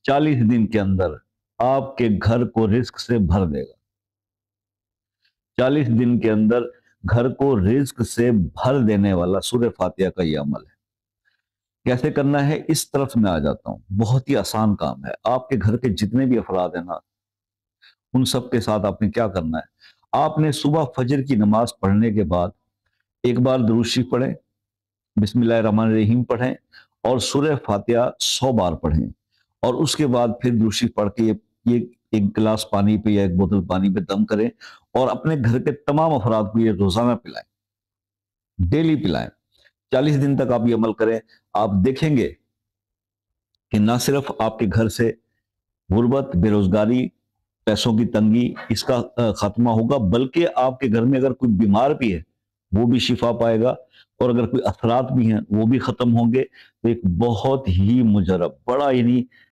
40 دن کے اندر آپ کے گھر کو رزق سے بھر دے گا۔ 40 دن کے اندر گھر کو رزق سے بھر دینے والا سورہ فاتحہ کا یہ عمل ہے۔ کیسے کرنا ہے اس طرف میں آ جاتا ہوں۔ بہت ہی آسان کام ہے۔ آپ کے گھر کے جتنے بھی افراد ہیں نا، ان سب کے ساتھ آپ نے کیا کرنا ہے، آپ نے صبح فجر کی نماز پڑھنے کے بعد ایک بار درود شریف پڑھیں، بسم اللہ الرحمن الرحیم پڑھیں اور سورہ فاتحہ 100 بار پڑھیں، اور اس کے بعد پھر درود شریف پڑھ کے یہ ایک گلاس پانی پہ یا ایک بوتل پانی پہ دم کریں اور اپنے گھر کے تمام افراد کو یہ روزانہ پلائیں، ڈیلی پلائیں۔ 40 دن تک آپ یہ عمل کریں، آپ دیکھیں گے کہ نہ صرف آپ کے گھر سے غربت، بے روزگاری، پیسوں کی تنگی اس کا خاتمہ ہوگا، بلکہ آپ کے گھر میں اگر کوئی بیمار بھی ہے وہ بھی شفا پائے گا، اور اگر کوئی اثرات بھی ہیں وہ بھی ختم ہوں گے۔ تو ایک بہت ہی مجرب، بڑا یعنی